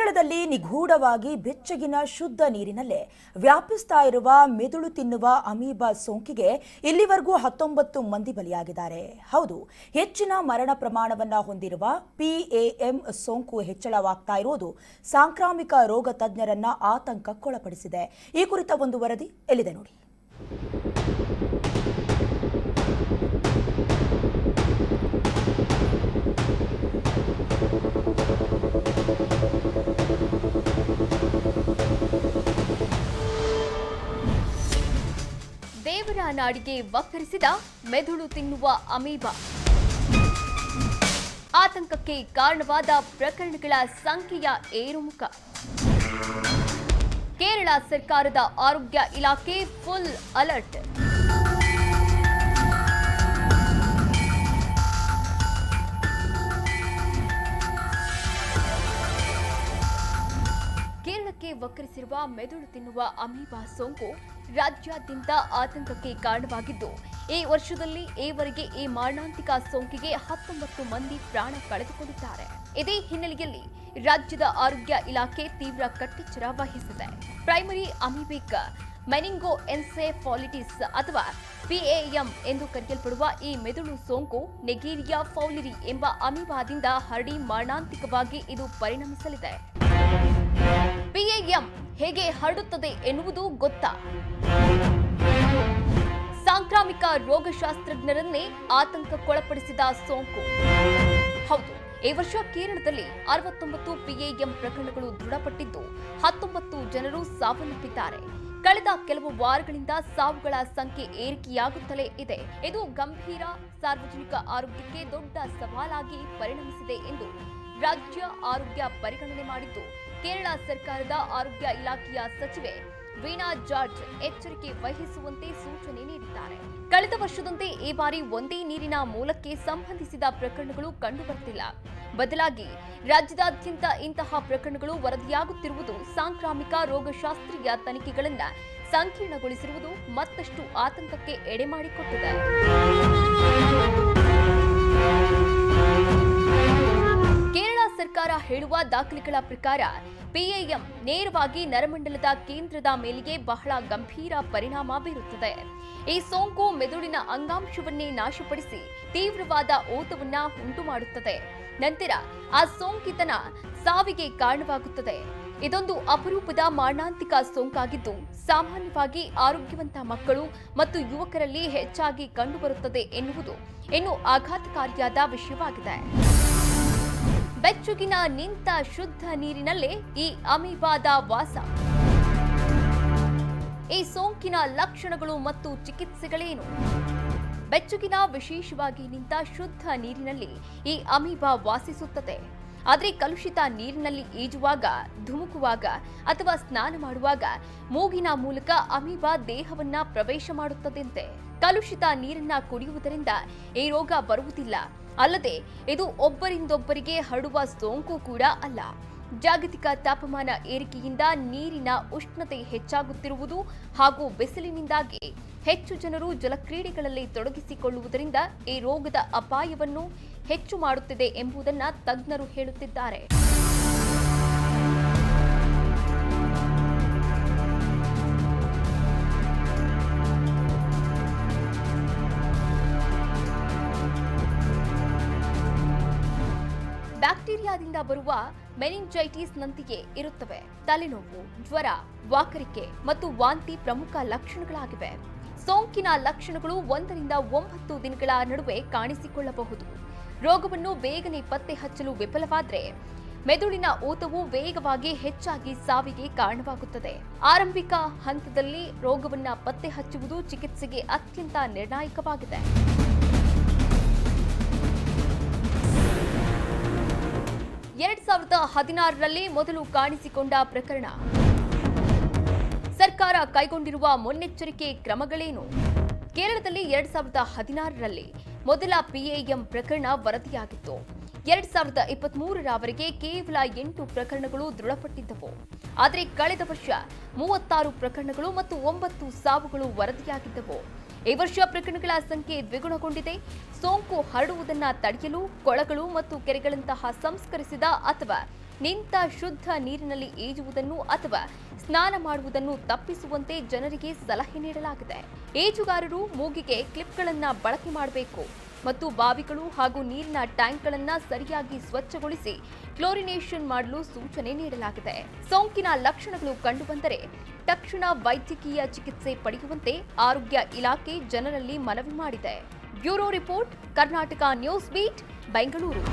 ಕೇರಳದಲ್ಲಿ ನಿಗೂಢವಾಗಿ ಬೆಚ್ಚಗಿನ ಶುದ್ಧ ನೀರಿನಲ್ಲೇ ವ್ಯಾಪಿಸ್ತಾ ಇರುವ ಮೆದುಳು ತಿನ್ನುವ ಅಮೀಬಾ ಸೋಂಕಿಗೆ ಇಲ್ಲಿವರೆಗೂ 19 ಮಂದಿ ಬಲಿಯಾಗಿದ್ದಾರೆ. ಹೌದು, ಹೆಚ್ಚಿನ ಮರಣ ಪ್ರಮಾಣವನ್ನ ಹೊಂದಿರುವ PAM ಸೋಂಕು ಹೆಚ್ಚಳವಾಗ್ತಾ ಇರುವುದು ಸಾಂಕ್ರಾಮಿಕ ರೋಗ ತಜ್ಞರನ್ನ ಆತಂಕಕ್ಕೊಳಪಡಿಸಿದೆ. ಈ ಕುರಿತ ಒಂದು ವರದಿ ಎಲ್ಲಿದೆ ನೋಡಿ. ದೇವರ ನಾಡಿಗೆ ವಕ್ಕರಿಸಿದ ಮೆದುಳು ತಿನ್ನುವ ಅಮೀಬಾ. ಆತಂಕಕ್ಕೆ ಕಾರಣವಾದ ಪ್ರಕರಣಗಳ ಸಂಖ್ಯೆಯ ಏರುಮುಖ. ಕೇರಳ ಸರ್ಕಾರದ ಆರೋಗ್ಯ ಇಲಾಖೆ ಫುಲ್ ಅಲರ್ಟ್. ಕೇರಳಕ್ಕೆ ವಕ್ಕರಿಸಿರುವ ಮೆದುಳು ತಿನ್ನುವ ಅಮೀಬಾ ಸೋಂಕು ರಾಜ್ಯಾದ್ಯಂತ ಆತಂಕಕ್ಕೆ ಕಾರಣವಾಗಿದ್ದು, ಈ ವರ್ಷದಲ್ಲಿ ಈವರೆಗೆ ಈ ಮಾರಣಾಂತಿಕ ಸೋಂಕಿಗೆ 19 ಮಂದಿ ಪ್ರಾಣ ಕಳೆದುಕೊಂಡಿದ್ದಾರೆ. ಇದೇ ಹಿನ್ನೆಲೆಯಲ್ಲಿ ರಾಜ್ಯದ ಆರೋಗ್ಯ ಇಲಾಖೆ ತೀವ್ರ ಕಟ್ಟೆಚ್ಚರ ವಹಿಸಿದೆ. ಪ್ರೈಮರಿ ಅಮೀಬಿಕ್ ಮೆನಿಂಗೋಎನ್ಸೆಫಾಲಿಟಿಸ್ ಅಥವಾ PAM ಎಂದು ಕರೆಯಲ್ಪಡುವ ಈ ಮೆದುಳು ಸೋಂಕು ನೆಗೇರಿಯಾ ಫೌಲಿರಿ ಎಂಬ ಅಮೀಬಾದಿಂದ ಹರಡಿ ಮಾರಣಾಂತಿಕವಾಗಿ ಇದು ಪರಿಣಮಿಸಲಿದೆ. PAM ಹೇಗೆ ಹರಡುತ್ತದೆ ಎನ್ನುವುದು ಗೊತ್ತಾ? ಸಾಂಕ್ರಾಮಿಕ ರೋಗಶಾಸ್ತ್ರಜ್ಞರನ್ನೇ ಆತಂಕಕ್ಕೊಳಪಡಿಸಿದ ಸೋಂಕು. ಹೌದು, ಈ ವರ್ಷ ಕೇರಳದಲ್ಲಿ 69 PAM ಪ್ರಕರಣಗಳು ದೃಢಪಟ್ಟಿದ್ದು 19 ಜನರು ಸಾವನ್ನಪ್ಪಿದ್ದಾರೆ. ಕಳೆದ ಕೆಲವು ವಾರಗಳಿಂದ ಸಾವುಗಳ ಸಂಖ್ಯೆ ಏರಿಕೆಯಾಗುತ್ತಲೇ ಇದೆ. ಇದು ಗಂಭೀರ ಸಾರ್ವಜನಿಕ ಆರೋಗ್ಯಕ್ಕೆ ದೊಡ್ಡ ಸವಾಲಾಗಿ ಪರಿಣಮಿಸಿದೆ ಎಂದು ರಾಜ್ಯ ಆರೋಗ್ಯ ಪರಿಗಣನೆ ಮಾಡಿದ್ದು, ಕೇರಳ ಸರ್ಕಾರದ ಆರೋಗ್ಯ ಇಲಾಖೆಯ ಸಚಿವೆ ವೀಣಾ ಜಾರ್ಜ್ ಎಚ್ಚರಿಕೆ ವಹಿಸುವಂತೆ ಸೂಚನೆ ನೀಡಿದ್ದಾರೆ. ಕಳೆದ ವರ್ಷದಂತೆ ಈ ಬಾರಿ ಒಂದೇ ನೀರಿನ ಮೂಲಕ್ಕೆ ಸಂಬಂಧಿಸಿದ ಪ್ರಕರಣಗಳು ಕಂಡುಬರುತ್ತಿಲ್ಲ. ಬದಲಾಗಿ ರಾಜ್ಯದಾದ್ಯಂತ ಇಂತಹ ಪ್ರಕರಣಗಳು ವರದಿಯಾಗುತ್ತಿರುವುದು ಸಾಂಕ್ರಾಮಿಕ ರೋಗಶಾಸ್ತ್ರೀಯ ತನಿಖೆಗಳನ್ನು ಸಂಕೀರ್ಣಗೊಳಿಸಿರುವುದು ಮತ್ತಷ್ಟು ಆತಂಕಕ್ಕೆ ಎಡೆಮಾಡಿಕೊಟ್ಟಿದೆ. ಕೇರಳ ಸರ್ಕಾರ ಹೇಳುವ ದಾಖಲೆಗಳ ಪ್ರಕಾರ PAM ನೇರವಾಗಿ ನರಮಂಡಲದ ಕೇಂದ್ರದ ಮೇಲೆಗೆ ಬಹಳ ಗಂಭೀರ ಪರಿಣಾಮ ಬೀರುತ್ತದೆ. ಈ ಸೋಂಕು ಮೆದುಳಿನ ಅಂಗಾಂಶವನ್ನೇ ನಾಶಪಡಿಸಿ ತೀವ್ರವಾದ ಓತವನ್ನ ಉಂಟು ಮಾಡುತ್ತದೆ. ನಂತರ ಆ ಸೋಂಕಿತನ ಸಾವಿಗೆ ಕಾರಣವಾಗುತ್ತದೆ. ಇದೊಂದು ಅಪರೂಪದ ಮಾರಣಾಂತಿಕ ಸೋಂಕಾಗಿದ್ದು, ಸಾಮಾನ್ಯವಾಗಿ ಆರೋಗ್ಯವಂತ ಮಕ್ಕಳು ಮತ್ತು ಯುವಕರಲ್ಲಿ ಹೆಚ್ಚಾಗಿ ಕಂಡುಬರುತ್ತದೆ ಎನ್ನುವುದು ಇನ್ನು ಆಘಾತಕಾರಿಯಾದ ವಿಷಯವಾಗಿದೆ. ಬೆಚ್ಚಗಿನ ನಿಂತ ಶುದ್ಧ ನೀರಿನಲ್ಲೇ ಈ ಅಮೀಬಾದ ವಾಸ. ಈ ಸೋಂಕಿನ ಲಕ್ಷಣಗಳು ಮತ್ತು ಚಿಕಿತ್ಸೆಗಳೇನು? ಬೆಚ್ಚಗಿನ ವಿಶೇಷವಾಗಿ ನಿಂತ ಶುದ್ಧ ನೀರಿನಲ್ಲಿ ಈ ಅಮೀಬಾ ವಾಸಿಸುತ್ತದೆ. ಆದರೆ ಕಲುಷಿತ ನೀರಿನಲ್ಲಿ ಈಜುವಾಗ, ಧುಮುಕುವಾಗ ಅಥವಾ ಸ್ನಾನ ಮಾಡುವಾಗ ಮೂಗಿನ ಮೂಲಕ ಅಮೀಬಾ ದೇಹವನ್ನ ಪ್ರವೇಶ ಮಾಡುತ್ತದಂತೆ. ಕಲುಷಿತ ನೀರನ್ನ ಕುಡಿಯುವುದರಿಂದ ಈ ರೋಗ ಬರುವುದಿಲ್ಲ. ಅಲ್ಲದೆ ಇದು ಒಬ್ಬರಿಂದೊಬ್ಬರಿಗೆ ಹರಡುವ ಸೋಂಕು ಕೂಡ ಅಲ್ಲ. ಜಾಗತಿಕ ತಾಪಮಾನ ಏರಿಕೆಯಿಂದ ನೀರಿನ ಉಷ್ಣತೆ ಹೆಚ್ಚಾಗುತ್ತಿರುವುದು ಹಾಗೂ ಬಿಸಿಲಿನಿಂದಾಗಿ ಹೆಚ್ಚು ಜನರು ಜಲಕ್ರೀಡೆಗಳಲ್ಲಿ ತೊಡಗಿಸಿಕೊಳ್ಳುವುದರಿಂದ ಈ ರೋಗದ ಅಪಾಯವನ್ನು ಹೆಚ್ಚು ಮಾಡುತ್ತಿದೆ ಎಂಬುದನ್ನು ತಜ್ಞರು ಹೇಳುತ್ತಿದ್ದಾರೆ. ಬ್ಯಾಕ್ಟೀರಿಯಾದಿಂದ ಬರುವ ಮೆನಿಂಜೈಟಿಸ್ನಂತೆಯೇ ಇರುತ್ತವೆ. ತಲೆನೋವು, ಜ್ವರ, ವಾಕರಿಕೆ ಮತ್ತು ವಾಂತಿ ಪ್ರಮುಖ ಲಕ್ಷಣಗಳಾಗಿವೆ. ಸೋಂಕಿನ ಲಕ್ಷಣಗಳು 1 ರಿಂದ 9 ದಿನಗಳ ನಡುವೆ ಕಾಣಿಸಿಕೊಳ್ಳಬಹುದು. ರೋಗವನ್ನು ಬೇಗನೆ ಪತ್ತೆ ಹಚ್ಚಲು ವಿಫಲವಾದರೆ ಮೆದುಳಿನ ಊತವು ವೇಗವಾಗಿ ಹೆಚ್ಚಾಗಿ ಸಾವಿಗೆ ಕಾರಣವಾಗುತ್ತದೆ. ಆರಂಭಿಕ ಹಂತದಲ್ಲಿ ರೋಗವನ್ನು ಪತ್ತೆ ಹಚ್ಚುವುದು ಚಿಕಿತ್ಸೆಗೆ ಅತ್ಯಂತ ನಿರ್ಣಾಯಕವಾಗಿದೆ. ಎರಡ್ 2016ರಲ್ಲಿ ಮೊದಲು ಕಾಣಿಸಿಕೊಂಡ ಪ್ರಕರಣ. ಸರ್ಕಾರ ಕೈಗೊಂಡಿರುವ ಮುನ್ನೆಚ್ಚರಿಕೆ ಕ್ರಮಗಳೇನು? ಕೇರಳದಲ್ಲಿ 2016ರಲ್ಲಿ ಮೊದಲ PAM ಪ್ರಕರಣ ವರದಿಯಾಗಿತ್ತು. 2023ರವರೆಗೆ ಕೇವಲ 8 ಪ್ರಕರಣಗಳು ದೃಢಪಟ್ಟಿದ್ದವು. ಆದರೆ ಕಳೆದ ವರ್ಷ 36 ಪ್ರಕರಣಗಳು ಮತ್ತು 9 ಸಾವುಗಳು ವರದಿಯಾಗಿದ್ದವು. ಈ ವರ್ಷ ಪ್ರಕರಣಗಳ ಸಂಖ್ಯೆ ದ್ವಿಗುಣಗೊಂಡಿದೆ. ಸೋಂಕು ಹರಡುವುದನ್ನು ತಡೆಯಲು ಕೊಳಗಳು ಮತ್ತು ಕೆರೆಗಳಂತಹ ಸಂಸ್ಕರಿಸಿದ ಅಥವಾ ನಿಂತ ಶುದ್ಧ ನೀರಿನಲ್ಲಿ ಈಜುವುದನ್ನು ಅಥವಾ ಸ್ನಾನ ಮಾಡುವುದನ್ನು ತಪ್ಪಿಸುವಂತೆ ಜನರಿಗೆ ಸಲಹೆ ನೀಡಲಾಗಿದೆ. ಈಜುಗಾರರು ಮೂಗಿಗೆ ಕ್ಲಿಪ್ಗಳನ್ನು ಬಳಕೆ ಮಾಡಬೇಕು ಮತ್ತು ಬಾವಿಗಳು ಹಾಗೂ ನೀರಿನ ಟ್ಯಾಂಕ್ಗಳನ್ನು ಸರಿಯಾಗಿ ಸ್ವಚ್ಛಗೊಳಿಸಿ ಕ್ಲೋರಿನೇಷನ್ ಮಾಡಲು ಸೂಚನೆ ನೀಡಲಾಗಿದೆ. ಸೋಂಕಿನ ಲಕ್ಷಣಗಳು ಕಂಡುಬಂದರೆ ತಕ್ಷಣ ವೈದ್ಯಕೀಯ ಚಿಕಿತ್ಸೆ ಪಡೆಯುವಂತೆ ಆರೋಗ್ಯ ಇಲಾಖೆ ಜನರಲ್ಲಿ ಮನವಿ ಮಾಡಿದೆ. Bureau report, Karnataka news beat, Bengaluru.